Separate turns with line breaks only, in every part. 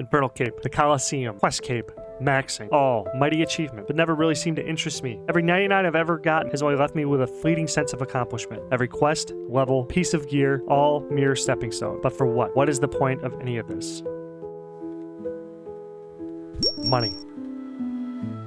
Infernal Cape, the Colosseum, Quest Cape, maxing. All mighty achievement, but never really seemed to interest me. Every 99 I've ever gotten has only left me with a fleeting sense of accomplishment. Every quest, level, piece of gear, all mere stepping stone. But for what? What is the point of any of this? Money.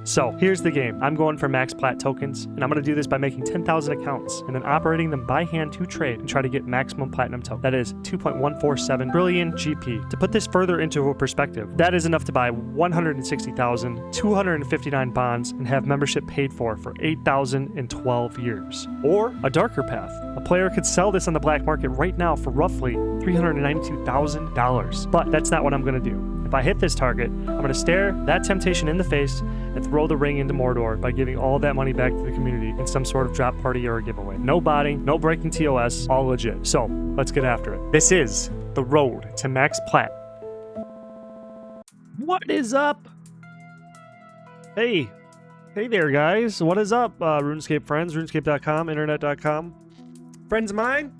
So here's the game. I'm going for max PLAT tokens, and I'm going to do this by making 10,000 accounts and then operating them by hand to trade and try to get maximum platinum token. That is 2.147 trillion GP. To put this further into a perspective, that is enough to buy 160,259 bonds and have membership paid for 8,012 years. Or a darker path. A player could sell this on the black market right now for roughly $392,000. But that's not what I'm going to do. If I hit this target, I'm going to stare that temptation in the face and throw the ring into Mordor by giving all of that money back to the community in some sort of drop party or a giveaway. No botting, no breaking TOS, all legit. So, let's get after it. This is the road to max PLAT. What is up? Hey there guys, what is up? RuneScape friends, runescape.com, internet.com. Friends of mine?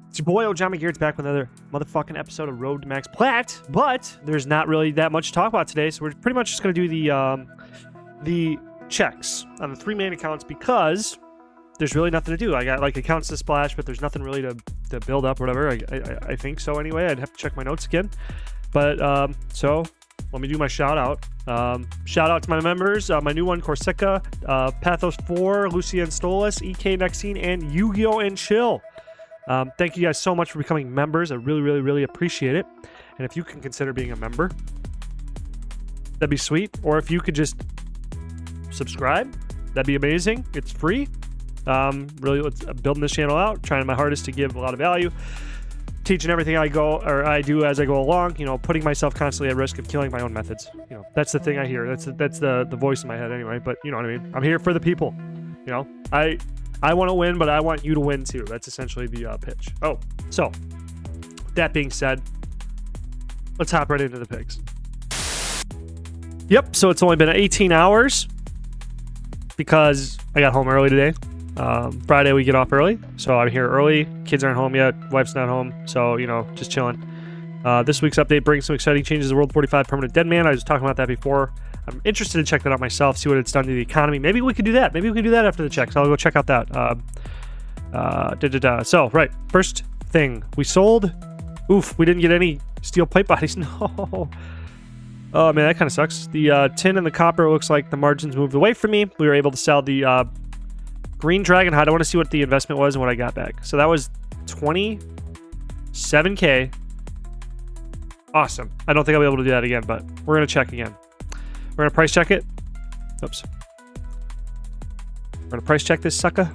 It's your boy Ojami here. It's back with another motherfucking episode of Road to Max PLAT, but there's not really that much to talk about today, so we're pretty much just going to do the checks on the 3 main accounts because there's really nothing to do. I got like accounts to splash, but there's nothing really to build up or whatever. I think so anyway. I'd have to check my notes again. But so let me do my shout out. Shout out to my members, my new one, Corsica, Pathos 4, Lucian Stolas, EK Nexine, and Yu-Gi-Oh! And Chill. Thank you guys so much for becoming members. I really appreciate it. And if you can consider being a member, that'd be sweet. Or if you could just subscribe, that'd be amazing. It's free. Really, let's building this channel out, trying my hardest to give a lot of value, teaching everything I do as I go along. You know, putting myself constantly at risk of killing my own methods. You know, that's the thing I hear. That's the voice in my head anyway. But you know what I mean. I'm here for the people. You know, I want to win, but I want you to win too. That's essentially the pitch. Oh, so that being said, let's hop right into the picks. Yep, so it's only been 18 hours because I got home early today. Friday we get off early, so I'm here early. Kids aren't home yet. Wife's not home, so, you know, just chilling. This week's update brings some exciting changes to World 45 Permanent Dead Man. I was talking about that before. I'm interested to check that out myself, see what it's done to the economy. Maybe we could do that. Maybe we can do that after the checks. I'll go check out that. So, right. First thing. We sold. Oof, we didn't get any steel plate bodies. No. Oh, man, that kind of sucks. The tin and the copper looks like the margins moved away from me. We were able to sell the green dragon hide. I want to see what the investment was and what I got back. So that was 27K. Awesome. I don't think I'll be able to do that again, but we're going to check again. We're going to price check it. Oops. We're going to price check this sucker.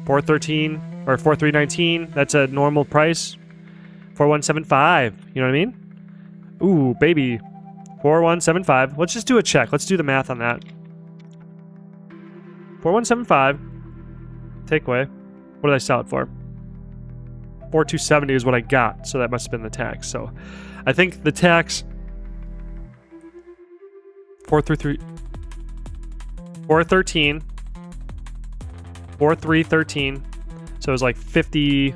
413 or 4319. That's a normal price. 4175. You know what I mean? Ooh, baby. 4175. Let's just do a check. Let's do the math on that. 4175. Takeaway. What did I sell it for? 4270 is what I got, so that must have been the tax. So I think the tax 413 so it was like 50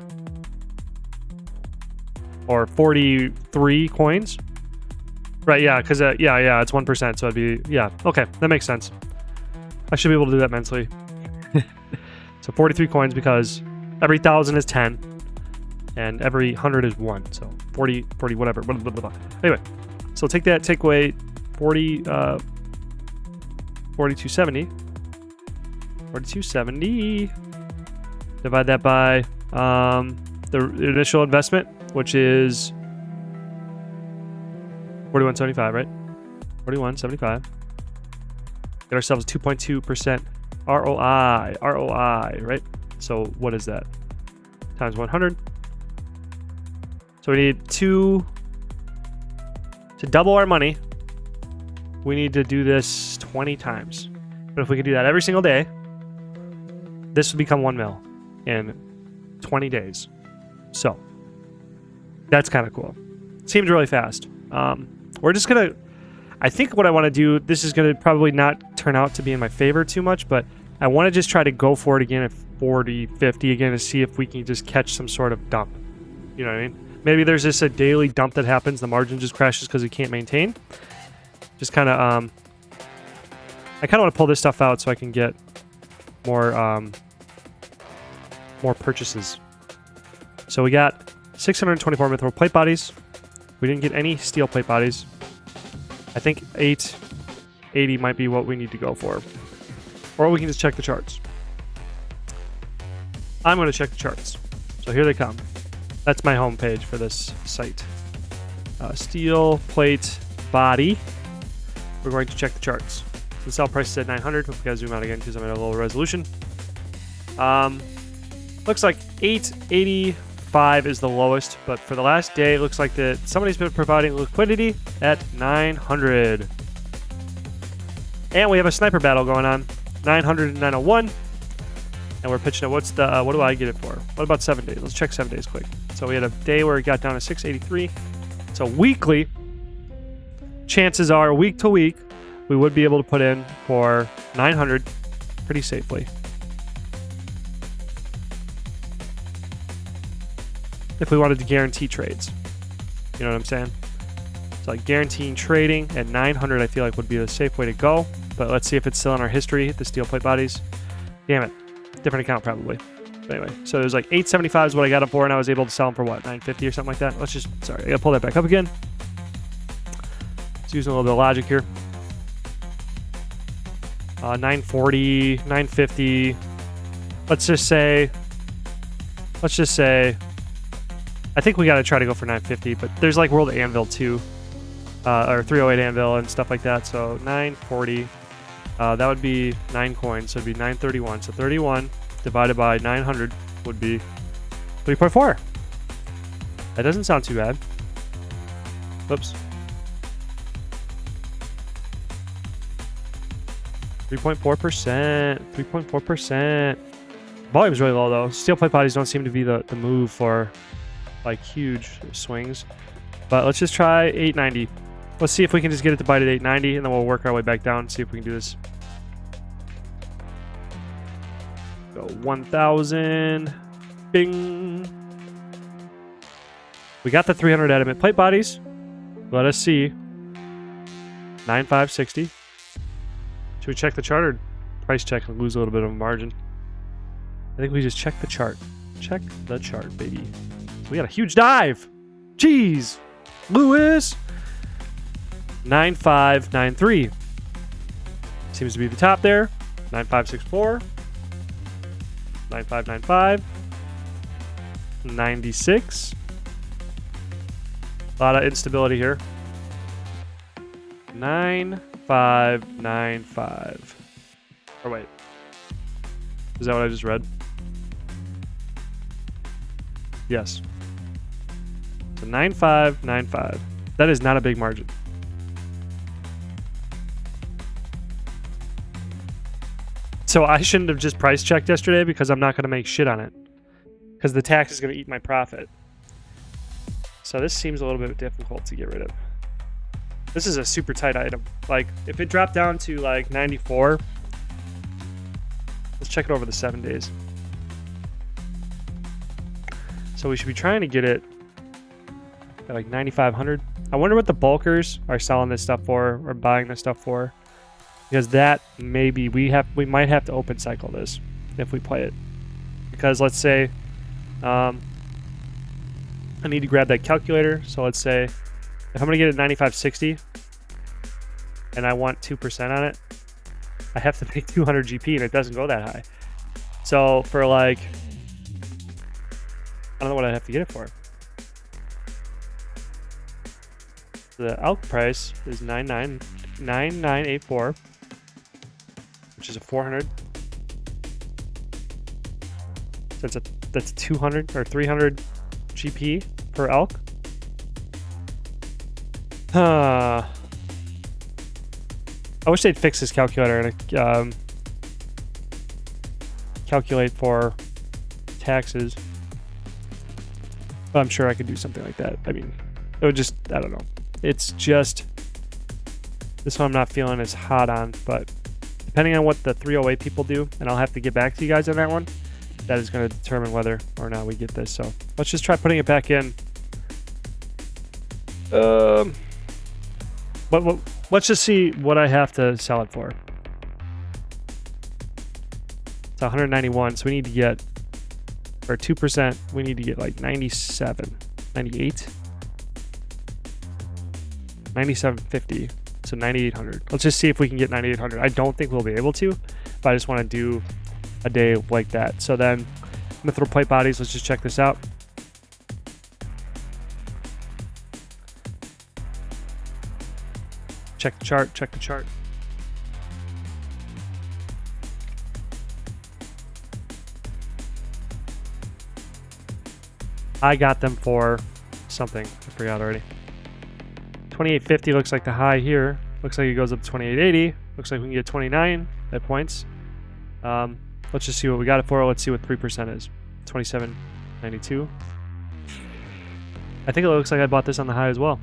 or 43 coins, right? Yeah, because yeah, it's 1%, so it'd be, yeah, okay, that makes sense. I should be able to do that mentally. So 43 coins because every 1,000 is 10 and every 100 is 1, so 40 whatever, blah, blah, blah, blah. Anyway, so take that, take away 4270, divide that by the initial investment, which is 4175, right? 4175. Get ourselves a 2.2% ROI, right? So what is that? Times 100. So we need to double our money. We need to do this 20 times. But if we could do that every single day, this would become 1 mil in 20 days. So that's kind of cool. Seems really fast. We're just gonna, I think what I want to do, this is gonna probably not turn out to be in my favor too much, but I want to just try to go for it again at 40, 50 again to see if we can just catch some sort of dump. You know what I mean? Maybe there's just a daily dump that happens. The margin just crashes because it can't maintain. Just kind of, I kind of want to pull this stuff out so I can get more purchases. So we got 624 mithril plate bodies. We didn't get any steel plate bodies. I think 880 might be what we need to go for. Or we can just check the charts. I'm going to check the charts. So here they come. That's my homepage for this site. Steel plate body. We're going to check the charts. The sell price is at 900. We gotta zoom out again because I'm at a low resolution. Looks like 885 is the lowest, but for the last day, it looks like that somebody's been providing liquidity at 900. And we have a sniper battle going on, 900 and 901. And we're pitching it. What do I get it for? What about 7 days? Let's check 7 days quick. So we had a day where it got down to 683. So weekly, chances are week to week, we would be able to put in for 900 pretty safely. If we wanted to guarantee trades. You know what I'm saying? So like guaranteeing trading at 900 I feel like would be the safe way to go. But let's see if it's still in our history, the steel plate bodies. Damn it. Different account probably. But anyway, so there's like 875 is what I got them for, and I was able to sell them for what, 950 or something like that? Let's just, sorry, I gotta pull that back up again. Just using a little bit of logic here. 940, 950. Let's just say, I think we got to try to go for 950, but there's like World Anvil too, or 308 Anvil and stuff like that. So 940, that would be 9 coins, so it'd be 931. So 31 divided by 900 would be 3.4. That doesn't sound too bad. Whoops. 3.4%. 3.4%. Volume's really low though. Steel plate bodies don't seem to be the move for like huge swings. But let's just try 890. Let's see if we can just get it to bite at 890, and then we'll work our way back down and see if we can do this. Go 1,000. Bing. We got the 300 adamant plate bodies. Let us see. 9560. Should we check the chart or price check and lose a little bit of a margin? I think we just check the chart. Check the chart, baby. So we got a huge dive. Jeez. Lewis. 9593. Seems to be the top there. 9564. 9595. 96. A lot of instability here. 9595. Or wait. Is that what I just read? Yes. So 9595. That is not a big margin. So I shouldn't have just price checked yesterday because I'm not going to make shit on it. Because the tax is going to eat my profit. So this seems a little bit difficult to get rid of. This is a super tight item. Like, if it dropped down to like 94, let's check it over the 7 days. So we should be trying to get it at like 9,500. I wonder what the bulkers are selling this stuff for or buying this stuff for. Because that maybe we might have to open cycle this if we play it. Because let's say I need to grab that calculator. So let's say if I'm going to get it 9560 and I want 2% on it, I have to pay 200 GP and it doesn't go that high. So for like, I don't know what I'd have to get it for. The Alch price is 9984, which is a 400. So that's 200 or 300 GP per Alch. I wish they'd fix this calculator and calculate for taxes. But I'm sure I could do something like that. I mean, it would just, I don't know. It's just, this one I'm not feeling as hot on, but depending on what the 308 people do, and I'll have to get back to you guys on that one, that is going to determine whether or not we get this. So let's just try putting it back in Let's just see what I have to sell it for. It's 191, so we need to get, for 2%, we need to get like 97, 98, 97.50, so 9,800. Let's just see if we can get 9,800. I don't think we'll be able to, but I just want to do a day like that. So then, mithril plate bodies, let's just check this out. Check the chart, check the chart. I got them for something. I forgot already. 2850 looks like the high here. Looks like it goes up to 2880. Looks like we can get 29 at points. Let's just see what we got it for. Let's see what 3% is. 2792. I think it looks like I bought this on the high as well.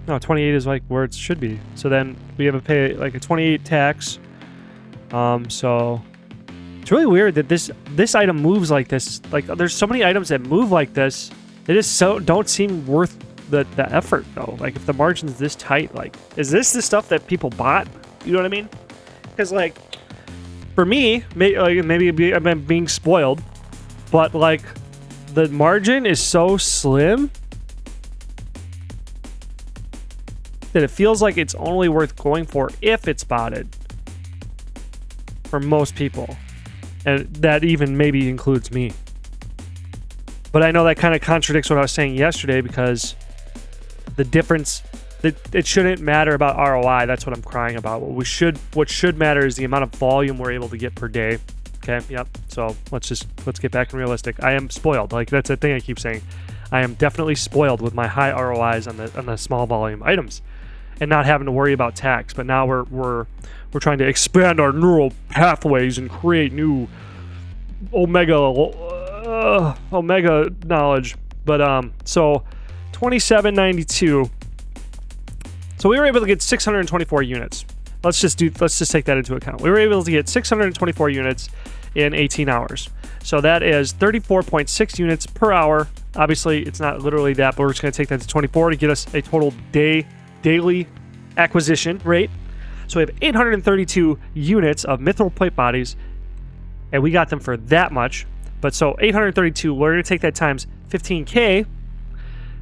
No, 28 is like where it should be. So then we have to pay like a 28 tax. So it's really weird that this item moves like this. Like there's so many items that move like this. They just don't seem worth the effort though. Like if the margin's this tight, like is this the stuff that people bought? You know what I mean? Because like for me, maybe I'm being spoiled, but like the margin is so slim that it feels like it's only worth going for if it's botted for most people. And that even maybe includes me. But I know that kind of contradicts what I was saying yesterday because the difference, it shouldn't matter about ROI. That's what I'm crying about. What should matter is the amount of volume we're able to get per day. Okay, yep. So let's get back and realistic. I am spoiled. Like that's the thing I keep saying. I am definitely spoiled with my high ROIs on the small volume items and not having to worry about tax. But now we're trying to expand our neural pathways and create new omega knowledge. But so 2792. So we were able to get 624 units. Let's just take that into account. We were able to get 624 units in 18 hours. So that is 34.6 units per hour. Obviously, it's not literally that, but we're just going to take that to 24 to get us a total daily acquisition rate. So we have 832 units of mithril plate bodies, and we got them for that much. But so 832, we're going to take that times 15K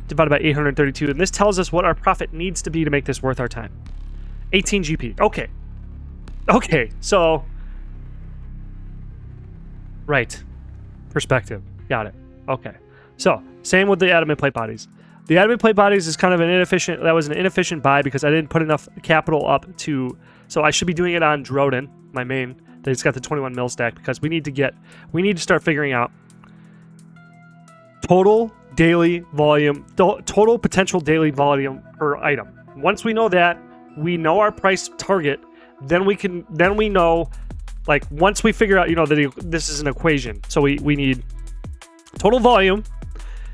divided by 832, and this tells us what our profit needs to be to make this worth our time. 18 GP. Okay, so right. Perspective. Got it. Okay. So, same with the adamant plate bodies. The adamant plate bodies is kind of an inefficient buy because I didn't put enough capital up to, so I should be doing it on Droden, my main, that it's got the 21 mil stack, because we need to start figuring out total daily volume, total potential daily volume per item. Once we know that, we know our price target, then we know, like, once we figure out, that this is an equation. So we need total volume,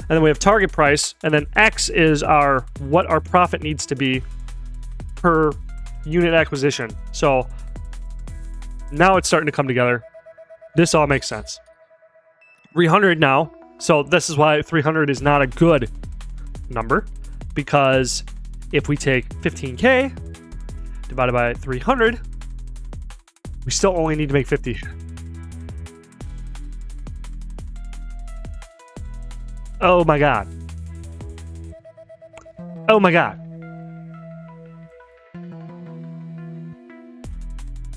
and then we have target price, and then X is what our profit needs to be per unit acquisition. So now it's starting to come together. This all makes sense. 300 now. So this is why 300 is not a good number, because if we take 15K divided by 300, we still only need to make 50. Oh my god. Oh my god.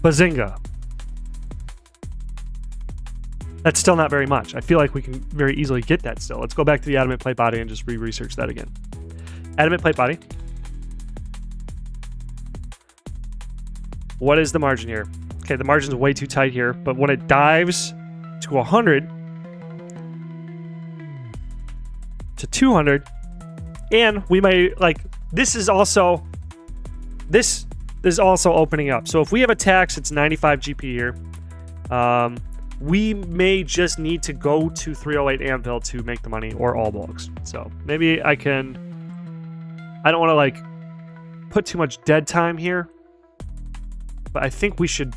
Bazinga. That's still not very much. I feel like we can very easily get that still. Let's go back to the adamant plate body and just re-research that again. Adamant plate body. What is the margin here? Okay, the margin's way too tight here, but when it dives to 100 to 200, and we may, like, this is also opening up. So if we have a tax, it's 95 GP here. We may just need to go to 308 Anvil to make the money, or all bulks. So maybe I don't want to like put too much dead time here, but I think we should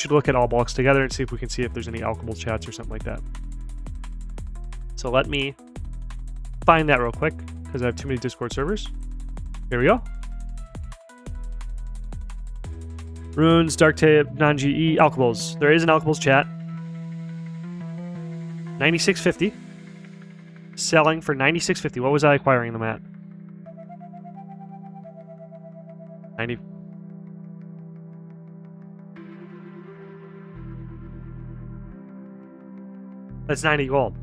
look at all bulks together and see if we can see if there's any alchable chats or something like that. So let me find that real quick, because I have too many Discord servers. Here we go. Runes, Dark Tape, non-GE, alchables. There is an alchables chat. 96.50. Selling for 96.50. What was I acquiring them at? 90. That's 90 gold.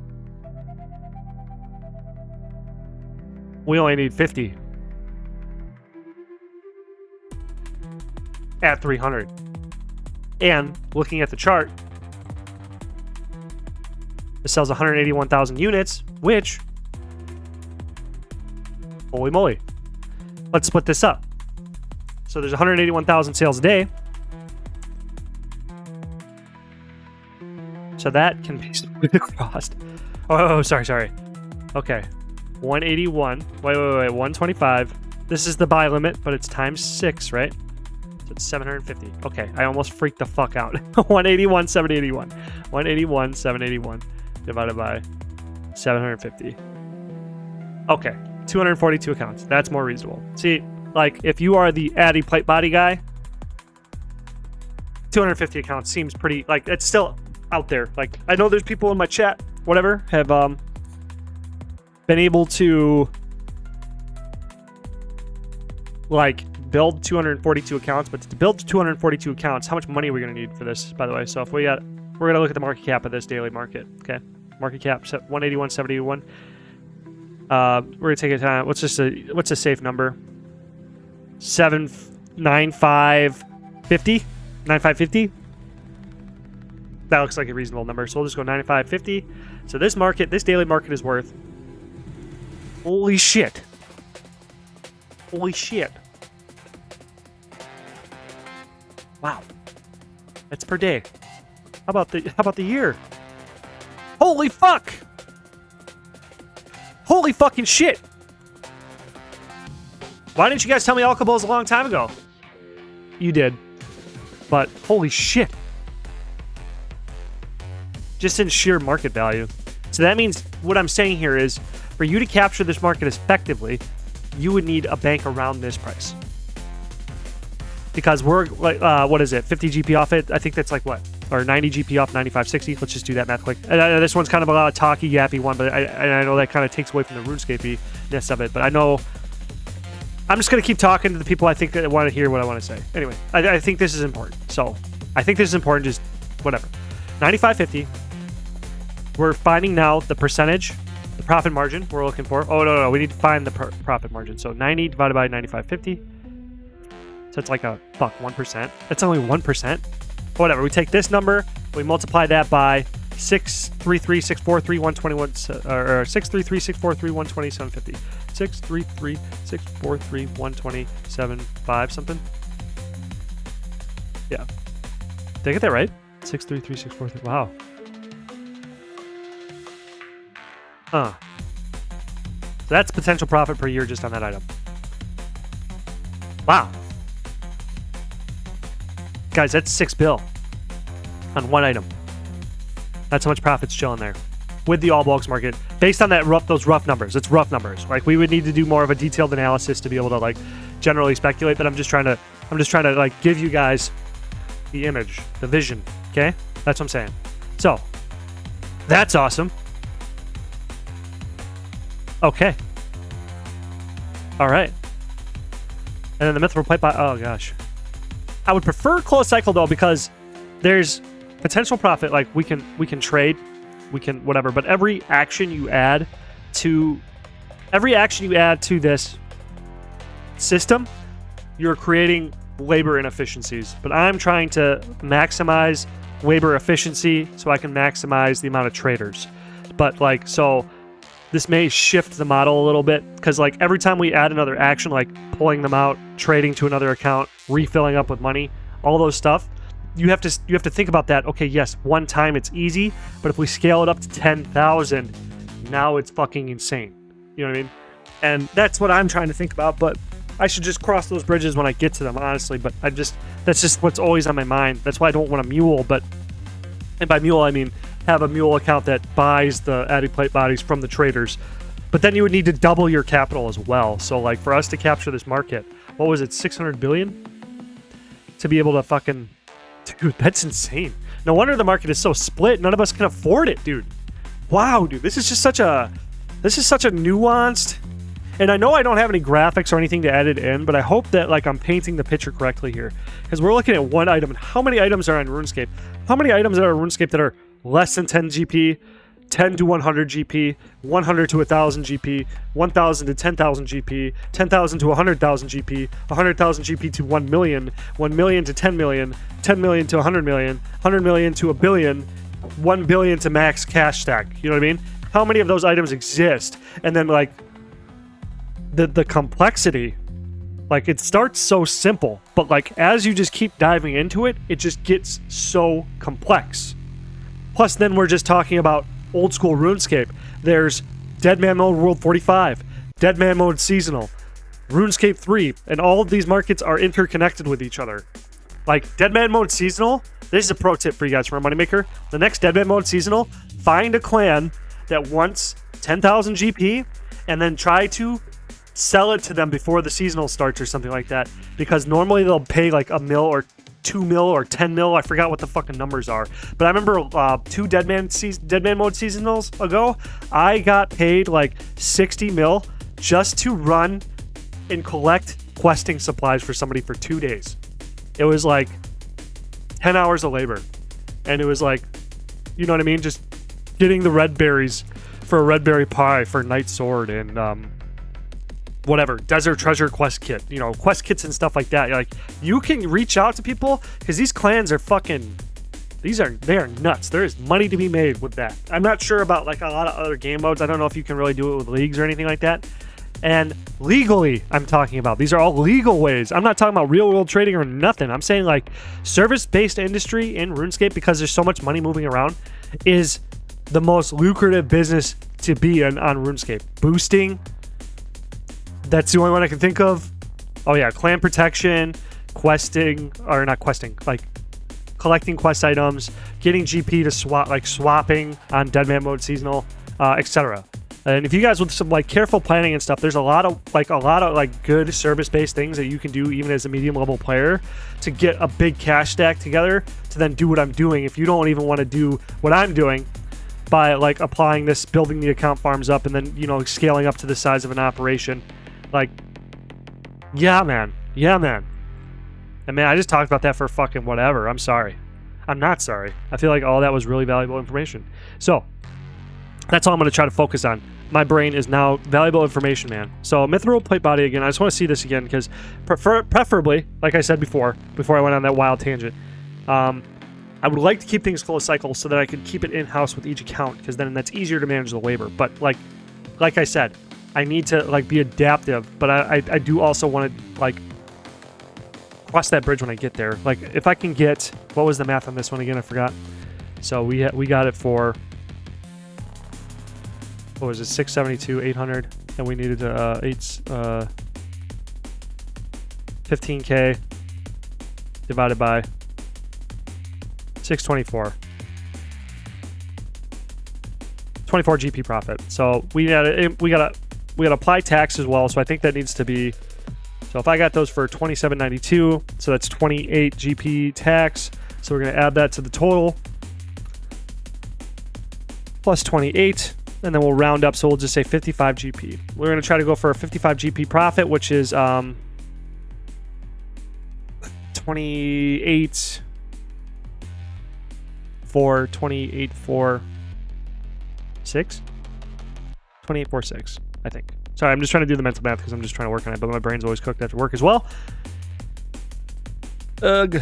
We only need 50. At 300. And looking at the chart, it sells 181,000 units, which, holy moly. Let's split this up. So there's 181,000 sales a day. So that can be split across. Oh, sorry. Okay. 181. Wait. 125. This is the buy limit, but it's times 6, right? So it's 750. Okay, I almost freaked the fuck out. 181, 781. 181, 781 divided by 750. Okay, 242 accounts. That's more reasonable. See, like, if you are the Addy plate body guy, 250 accounts seems pretty, like, it's still out there. Like, I know there's people in my chat, whatever, have been able to, like, build 242 accounts, but to build 242 accounts, how much money are we going to need for this, by the way? So if we're going to look at the market cap of this daily market, okay? Market cap, 181, 781. We're going to take a time. What's a safe number? 9550? 9550? That looks like a reasonable number. So we'll just go 9550. So this daily market is worth, holy shit. Holy shit. Wow. That's per day. How about the year? Holy fuck! Holy fucking shit! Why didn't you guys tell me alchables a long time ago? You did. But holy shit. Just in sheer market value. So that means what I'm saying here is, for you to capture this market effectively, you would need a bank around this price. Because we're like, what is it? 50 GP off it? I think that's like what? Or 90 GP off 95.60. Let's just do that math quick. And this one's kind of a lot of talky, yappy one, but I know that kind of takes away from the RuneScape-ness of it. But I know I'm just going to keep talking to the people I think that want to hear what I want to say. Anyway, I think this is important. So I think this is important, just whatever. 95.50. We're finding now the percentage, the profit margin we're looking for. Oh, no. We need to find the profit margin. So 90 divided by 95.50. So it's like a, 1%. That's only 1%. Whatever. We take this number, we multiply that by 633,643,121, or 633,643,127.50. 633,643,127.5 something. Yeah. Did I get that right? 633,643. Wow. So that's potential profit per year just on that item. Wow. Guys, that's $6 billion on one item. That's how much profit's chilling there with the all bulks market based on those rough numbers. It's rough numbers. Like, we would need to do more of a detailed analysis to be able to, like, generally speculate, but I'm just trying to like give you guys the image, the vision. Okay? That's what I'm saying. So, that's awesome. Okay. All right. And then the mithril pipe. Oh gosh. I would prefer closed cycle though, because there's potential profit. Like, we can trade, we can whatever. But every action you add to this system, you're creating labor inefficiencies. But I'm trying to maximize labor efficiency so I can maximize the amount of traders. But like, so this may shift the model a little bit, because like every time we add another action, like pulling them out, trading to another account, refilling up with money, all those stuff, you have to think about that. Okay, yes, one time it's easy, but if we scale it up to 10,000, now it's fucking insane. You know what I mean? And that's what I'm trying to think about, but I should just cross those bridges when I get to them, honestly. But that's just what's always on my mind. That's why I don't want a mule, and by mule I mean have a mule account that buys the Addy plate bodies from the traders. But then you would need to double your capital as well. So like for us to capture this market, what was it, 600 billion? To be able to fucking... Dude, that's insane. No wonder the market is so split. None of us can afford it, dude. Wow, dude. This is just such a... This is such a nuanced... And I know I don't have any graphics or anything to edit in, but I hope that like I'm painting the picture correctly here. Because we're looking at one item, and how many items are on RuneScape? How many items are on RuneScape that are less than 10 GP, 10 to 100 GP, 100 to 1,000 GP, 1,000 to 10,000 GP, 10,000 to 100,000 GP, 100,000 GP to 1 million, 1 million to 10 million, 10 million to 100 million, 100 million to a billion, 1 billion to max cash stack. You know what I mean? How many of those items exist? And then like the complexity, like it starts so simple, but like as you just keep diving into it, it just gets so complex. Plus then we're just talking about old school RuneScape. There's Deadman Mode World 45, Deadman Mode Seasonal, RuneScape 3, and all of these markets are interconnected with each other. Like Deadman Mode Seasonal, this is a pro tip for you guys for a moneymaker. The next Deadman Mode Seasonal, find a clan that wants 10,000 GP and then try to sell it to them before the seasonal starts or something like that, because normally they'll pay like $1 mil or 2 mil or 10 mil. I forgot what the fucking numbers are, but I remember 2 Deadman Mode seasonals ago, I got paid like 60 mil just to run and collect questing supplies for somebody for 2 days. It was like 10 hours of labor, and it was like, you know what I mean, just getting the red berries for a red berry pie for Night Sword and whatever, Desert Treasure quest kit, you know, quest kits and stuff like that. Like, you can reach out to people because these clans are fucking, they are nuts. There is money to be made with that. I'm not sure about like a lot of other game modes. I don't know if you can really do it with leagues or anything like that. And legally, I'm talking about, these are all legal ways. I'm not talking about real world trading or nothing. I'm saying like service-based industry in RuneScape, because there's so much money moving around, is the most lucrative business to be in on RuneScape. Boosting, that's the only one I can think of. Oh yeah, clan protection, questing, or not questing, like collecting quest items, getting GP to swap, like swapping on Deadman Mode Seasonal, etc. And if you guys with some like careful planning and stuff, there's a lot of good service-based things that you can do even as a medium level player to get a big cash stack together to then do what I'm doing. If you don't even want to do what I'm doing by like applying this, building the account farms up, and then, you know, scaling up to the size of an operation. Like, yeah, man. And man, I just talked about that for fucking whatever. I'm sorry. I'm not sorry. I feel like all that was really valuable information. So, that's all I'm going to try to focus on. My brain is now valuable information, man. So, Mithril Plate Body again. I just want to see this again because preferably, like I said before I went on that wild tangent, I would like to keep things closed cycle so that I could keep it in-house with each account, because then that's easier to manage the labor. But like I said, I need to like be adaptive, but I do also want to like cross that bridge when I get there. Like if I can get, what was the math on this one again? I forgot. So we got it for, what was it, 672, 800, and we needed 15k divided by 624. 24 GP profit. So we gotta apply tax as well. So I think that needs to be, so if I got those for 27.92, so that's 28 GP tax. So we're gonna add that to the total plus 28, and then we'll round up. So we'll just say 55 GP. We're gonna try to go for a 55 GP profit, which is 28 for 2846. 2846, I think. Sorry, I'm just trying to do the mental math because I'm just trying to work on it, but my brain's always cooked after work as well. Ugh.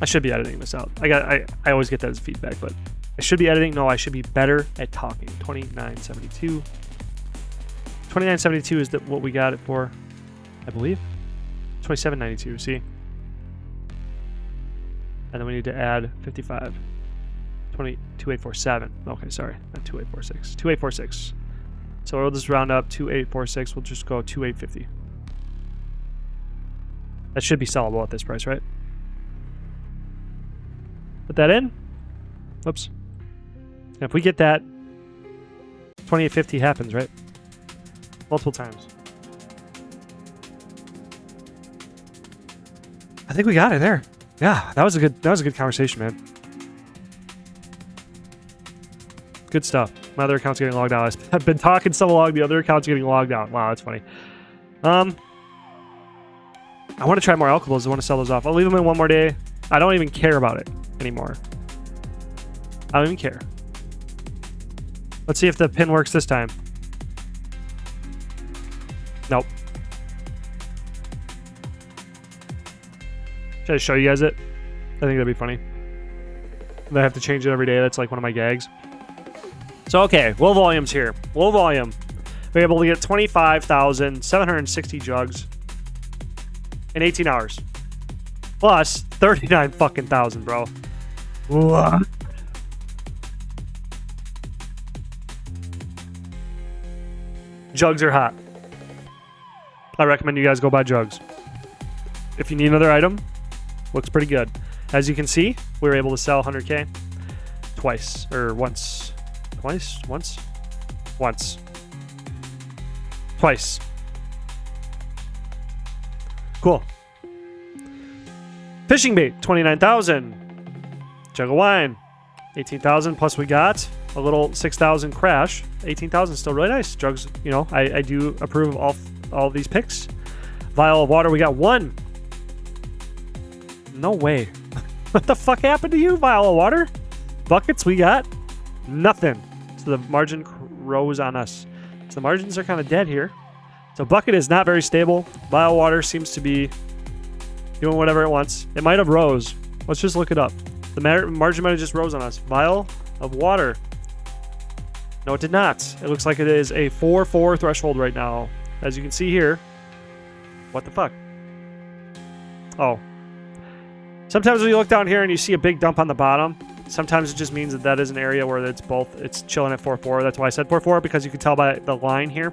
I should be editing this out. I always get that as feedback, but I should be editing. No, I should be better at talking. 2972. 2972 is what we got it for, I believe. 2792, see? And then we need to add 55. 2847. Okay, sorry. Not 2846. 2846. So we'll just round up 2846. We'll just go 2850. That should be sellable at this price, right? Put that in. Whoops. And if we get that, 2850 happens, right? Multiple times. I think we got it there. Yeah, that was a good conversation, man. Good stuff. My other account's getting logged out. I've been talking so long, the other account's getting logged out. Wow, that's funny. I want to try more alchables. I want to sell those off. I'll leave them in one more day. I don't even care about it anymore. I don't even care. Let's see if the pin works this time. Nope. Should I show you guys it? I think that'd be funny. I have to change it every day. That's like one of my gags. So, okay, low volumes here. Low volume. We're able to get 25,760 jugs in 18 hours. Plus 39 fucking thousand, bro. What? Jugs are hot. I recommend you guys go buy jugs. If you need another item, looks pretty good. As you can see, we were able to sell 100k twice, or once. Twice? Once? Once. Twice. Cool. Fishing bait, 29,000. Jug of wine, 18,000. Plus we got a little 6,000 crash. 18,000 still really nice. Jugs, you know, I do approve of all these picks. Vial of water, we got one. No way. What the fuck happened to you, vial of water? Buckets, we got nothing. So the margin rose on us. So the margins are kind of dead here. So bucket is not very stable. Vial of water seems to be doing whatever it wants. It might have rose. Let's just look it up. The margin might have just rose on us. Vial of water. No, it did not. It looks like it is a 4-4 threshold right now. As you can see here. What the fuck? Oh. Sometimes when you look down here and you see a big dump on the bottom, sometimes it just means that that is an area where it's chilling at 4-4. That's why I said 4-4, because you can tell by the line here.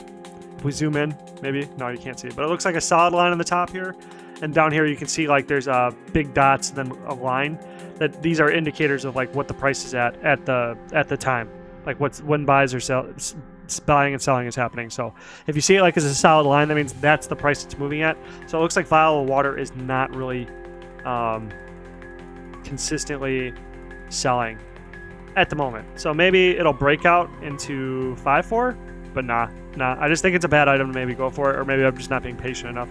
If we zoom in, maybe. No, you can't see it. But it looks like a solid line on the top here. And down here you can see like there's big dots and then a line. That these are indicators of like what the price is at the time. Like when buys or buying and selling is happening. So if you see it like as a solid line, that means that's the price it's moving at. So it looks like vial of water is not really consistently selling at the moment. So maybe it'll break out into 5-4, but nah. I just think it's a bad item to maybe go for it, or maybe I'm just not being patient enough.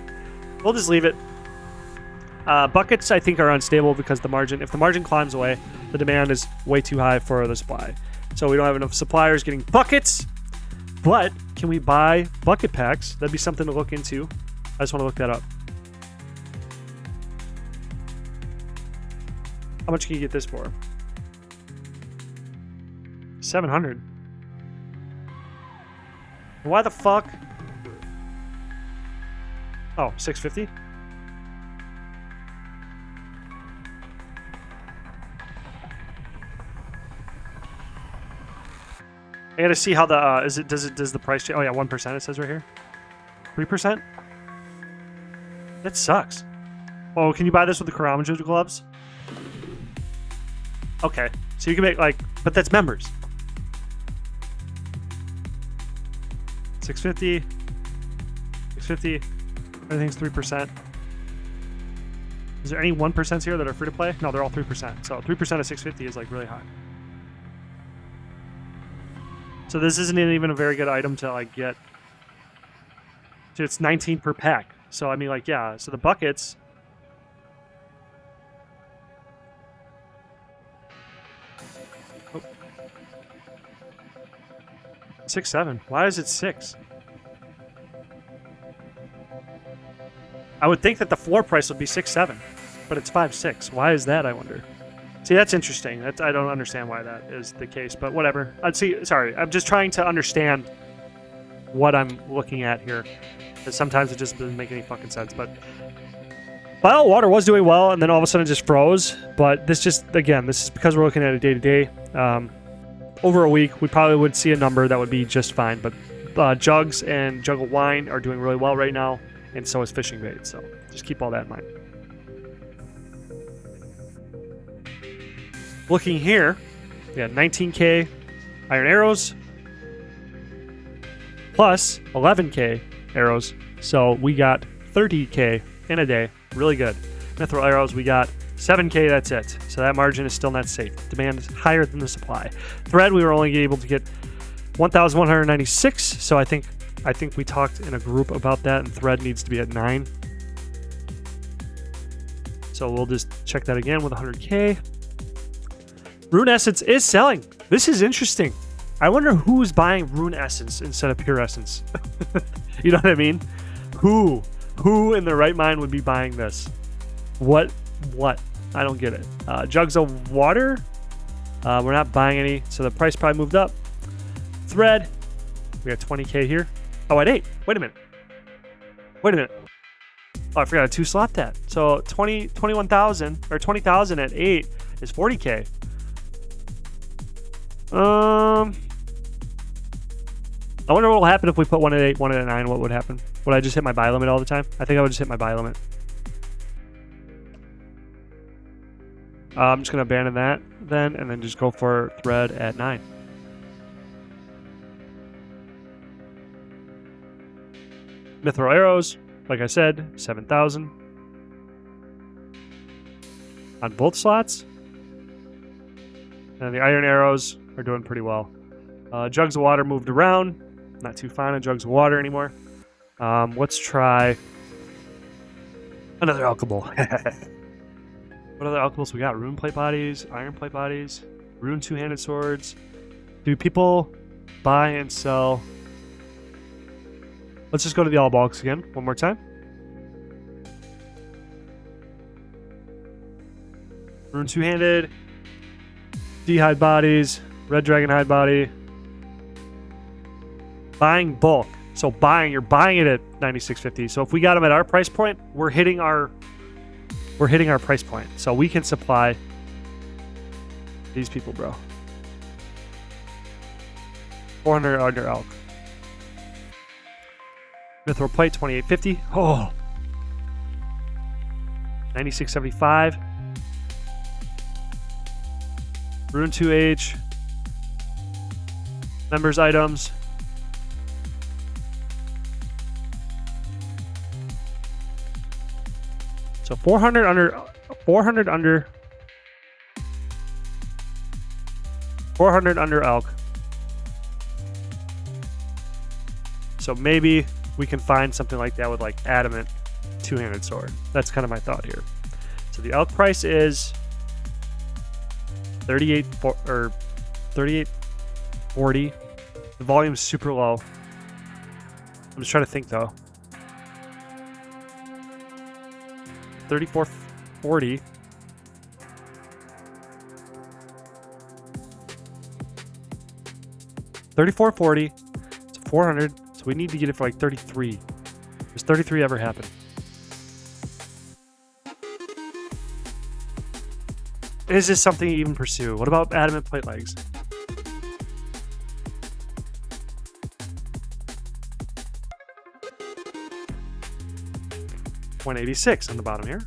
We'll just leave it. Buckets, I think, are unstable because if the margin climbs away, the demand is way too high for the supply. So we don't have enough suppliers getting buckets. But can we buy bucket packs? That'd be something to look into. I just want to look that up. How much can you get this for? 700. Why the fuck? Oh, 650? I gotta see how the does the price change? Oh yeah, 1% it says right here. 3%? That sucks. Oh, can you buy this with the Karamaju gloves? Okay, so you can make but that's members. 650, 650. Everything's 3%. Is there any 1% here that are free to play? No, they're all 3%. So 3% of 650 is like really high. So this isn't even a very good item to like get. So it's 19 per pack. So I mean, like, yeah. So the buckets. Oh. 6-7. Why is it 6? I would think that the floor price would be 6-7, but it's 5-6. Why is that, I wonder? See, that's interesting. I don't understand why that is the case, but whatever. Sorry, I'm just trying to understand what I'm looking at here. Because sometimes it just doesn't make any fucking sense. But vial water was doing well, and then all of a sudden it just froze. But this is because we're looking at it day to day. Over a week, we probably would see a number that would be just fine. But jugs and jug of wine are doing really well right now, and so is fishing bait. So just keep all that in mind. Looking here, we got 19k iron arrows, plus 11k arrows. So we got 30k in a day. Really good. Mithril arrows, we got 7k, that's it. So that margin is still not safe. Demand is higher than the supply. Thread, we were only able to get 1,196. So I think we talked in a group about that, and thread needs to be at 9. So we'll just check that again with 100k. Rune Essence is selling. This is interesting. I wonder who's buying Rune Essence instead of Pure Essence. You know what I mean? Who in their right mind would be buying this? What? I don't get it. Jugs of water. We're not buying any, so the price probably moved up. Thread. We got 20k here. Oh, at 8. Wait a minute. Oh, I forgot to 2-slot that. So 21,000 or 20,000 at 8 is 40k. I wonder what will happen if we put one at 8, one at 9. What would happen? Would I just hit my buy limit all the time? I think I would just hit my buy limit. I'm just going to abandon that then, and then just go for thread at 9. Mithril arrows, like I said, 7,000 on both slots. And the iron arrows are doing pretty well. Jugs of water moved around. Not too fine on jugs of water anymore. Let's try another alchable. What other alchables we got? Rune plate bodies, iron plate bodies, rune two-handed swords. Do people buy and sell? Let's just go to the all bulks again one more time. Rune two-handed, D-hide bodies, red dragon hide body. Buying bulk. So you're buying it at 96.50. So if we got them at our price point, we're hitting our price point. So we can supply these people, bro. 400 under elk. Mithril plate 28.50. Oh. 96.75. Rune 2H. Members items. So 400 under 400 under elk. So maybe we can find something like that with like adamant two-handed sword. That's kind of my thought here. So the elk price is 38.40. The volume's super low. I'm just trying to think though. 34.40. $34.40. It's 400. So we need to get it for like 33. Does 33 ever happen? Is this something you even pursue? What about adamant plate legs? $186 on the bottom here.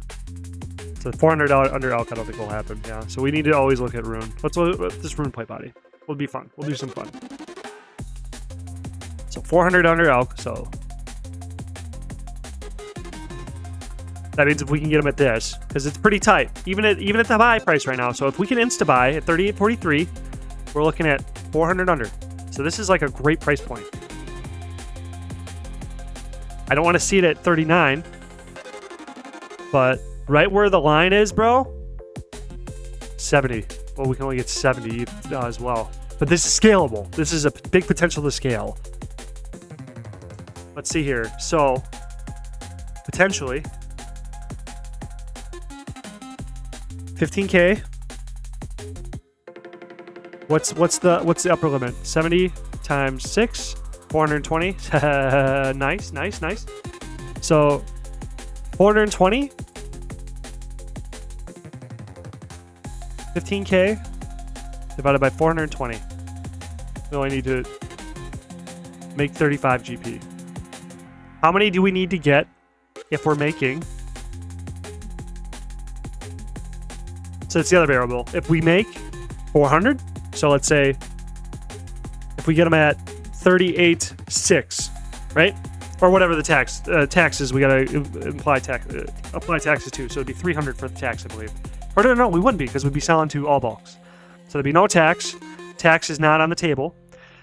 So $400 under elk, I don't think will happen. Yeah, so we need to always look at rune. Let's look at this rune plate body. Will be fun. We'll do some fun. So 400 under elk. So that means if we can get them at this, because it's pretty tight, even at the buy price right now. So if we can insta buy at 38.43, we're looking at 400 under. So this is like a great price point. I don't want to see it at 39. But right where the line is, bro, 70. Well, we can only get 70 as well. But this is scalable. This is a big potential to scale. Let's see here. So, potentially, 15K. What's the upper limit? 70 times 6, 420. Nice. So, 420. 15K divided by 420. We only need to make 35 GP. How many do we need to get if we're making? So it's the other variable. If we make 400, so let's say if we get them at 38.6, right? Or whatever the taxes we gotta apply taxes to. So it'd be 300 for the tax, I believe. Or no, we wouldn't be because we'd be selling to all bulks. So there'd be no tax. Tax is not on the table.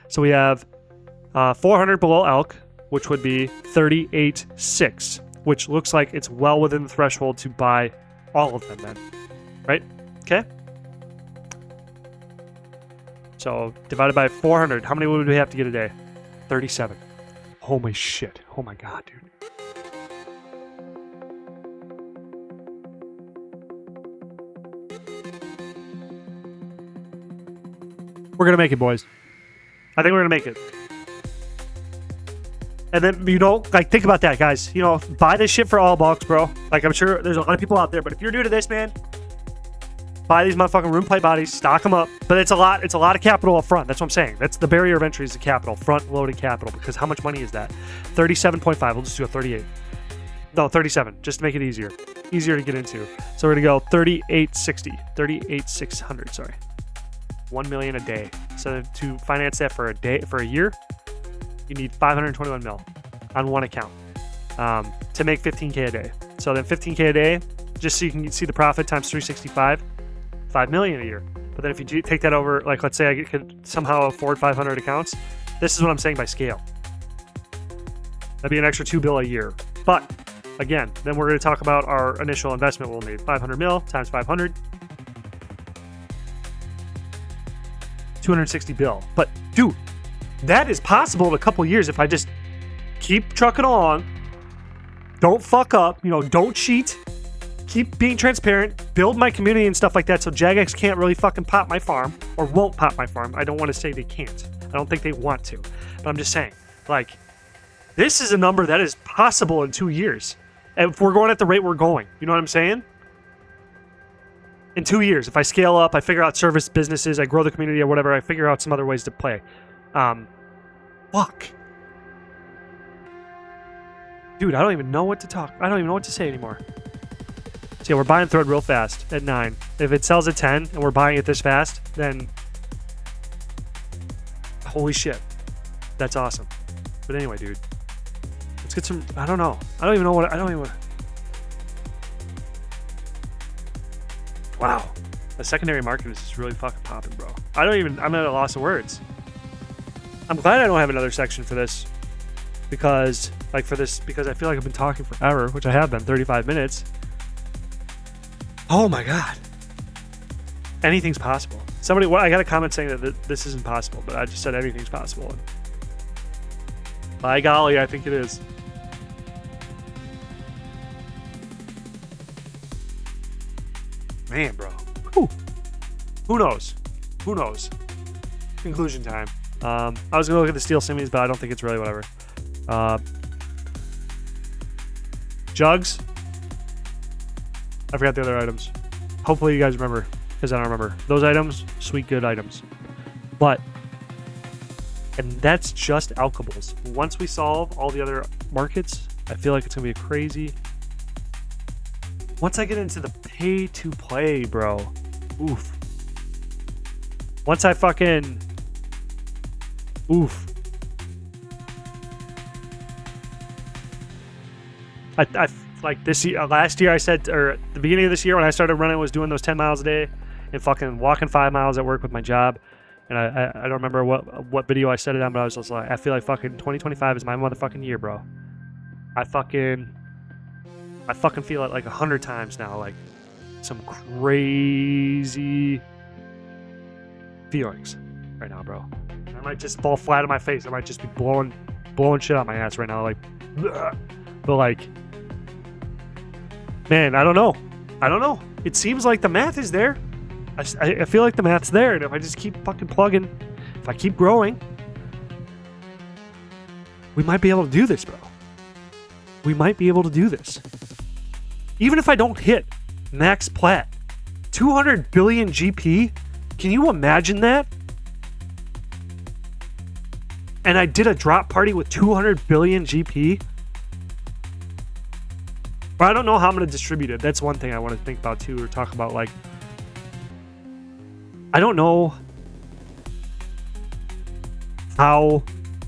So we have 400 below elk, which would be 38.6, which looks like it's well within the threshold to buy all of them then, right? Okay. So divided by 400, how many would we have to get a day? 37. Holy shit. Oh my god, dude. We're gonna make it, boys. I think we're gonna make it. And then, you know, like, think about that, guys. You know, buy this shit for all bulks, bro. Like, I'm sure there's a lot of people out there, but if you're new to this, man, buy these motherfucking room plate bodies, stock them up. But it's a lot of capital up front. That's what I'm saying. That's the barrier of entry is the capital, front-loaded capital. Because how much money is that? 37.5. We'll just do a 38. No, 37, just to make it easier to get into. So we're gonna go 3860, 38,600. Sorry. 1 million a day. So to finance that for a year, you need 521 mil on one account to make 15K a day. So then 15K a day, just so you can see the profit times 365, 5 million a year. But then if you take that over, like let's say I could somehow afford 500 accounts, this is what I'm saying by scale. That'd be an extra 2 bill a year. But again, then we're going to talk about our initial investment we'll need. 500 mil times 500. 260 bill. But dude, that is possible in a couple years if I just keep trucking along, don't fuck up, you know, don't cheat, keep being transparent, build my community and stuff like that so Jagex can't really fucking pop my farm, or won't pop my farm. I don't want to say they can't. I don't think they want to. But I'm just saying, like, this is a number that is possible in 2 years. And if we're going at the rate we're going, you know what I'm saying? In 2 years, if I scale up, I figure out service businesses, I grow the community or whatever, I figure out some other ways to play. Fuck. Dude, I don't even know what to talk. I don't even know what to say anymore. So yeah, we're buying Thread real fast at 9. If it sells at 10 and we're buying it this fast, then holy shit. That's awesome. But anyway, dude. Let's get some, I don't know. I don't even Wow. The secondary market is just really fucking popping, bro. I'm at a loss of words. I'm glad I don't have another section for this. Because I feel like I've been talking forever, which I have been, 35 minutes. Oh my god. Anything's possible. I got a comment saying that this isn't possible, but I just said anything's possible. And by golly, I think it is. Man, bro. Whew. Who knows? Who knows? Conclusion time. I was going to look at the steel semis, but I don't think it's really whatever. Jugs. I forgot the other items. Hopefully you guys remember, because I don't remember. Those items, sweet, good items. And that's just alchables. Once we solve all the other markets, I feel like it's going to be a crazy... Once I get into the pay-to-play, bro. Oof. Once I fucking... Oof. I like this year, last year I said, or at the beginning of this year when I started running, was doing those 10 miles a day and fucking walking 5 miles at work with my job. And I don't remember what video I said it on, but I was just like, I feel like fucking 2025 is my motherfucking year, bro. I fucking feel it like 100 times now, like some crazy feelings right now, bro. I might just fall flat on my face. I might just be blowing shit out my ass right now, like, bleh. But like, man, I don't know. It seems like the math is there. I feel like the math's there, and if I just keep fucking plugging, if I keep growing, we might be able to do this, bro. We might be able to do this. Even if I don't hit max plat, 200 billion GP, can you imagine that? And I did a drop party with 200 billion GP. But I don't know how I'm going to distribute it. That's one thing I want to think about too, or talk about. Like, I don't know how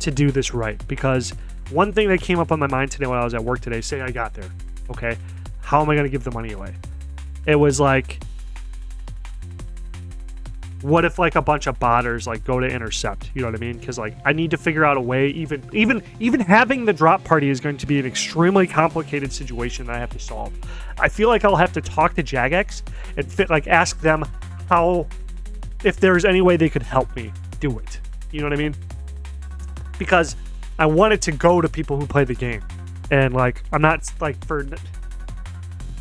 to do this right, because one thing that came up on my mind today when I was at work today, say I got there, okay, how am I going to give the money away? It was like, what if like a bunch of botters like go to intercept? You know what I mean? Because like I need to figure out a way. Even having the drop party is going to be an extremely complicated situation that I have to solve. I feel like I'll have to talk to Jagex and ask them how, if there's any way they could help me do it. You know what I mean? Because I want it to go to people who play the game, and like I'm not like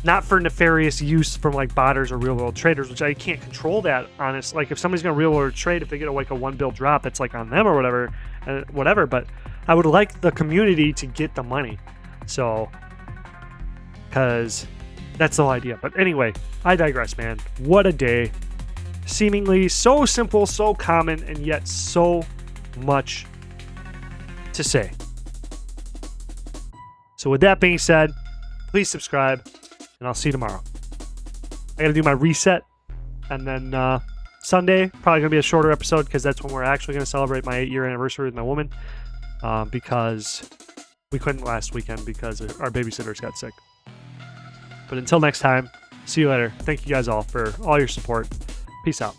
not for nefarious use from like botters or real world traders, which I can't control that, honest. Like if somebody's gonna real world trade, if they get like a 1 bill drop, it's like on them or whatever, but I would like the community to get the money. So, because that's the whole idea. But anyway, I digress, man. What a day. Seemingly so simple, so common, and yet so much to say. So with that being said, please subscribe, and I'll see you tomorrow. I gotta do my reset, and then Sunday, probably gonna be a shorter episode, because that's when we're actually gonna celebrate my 8-year anniversary with my woman, because we couldn't last weekend because our babysitters got sick. But until next time, see you later. Thank you guys all for all your support. Peace out.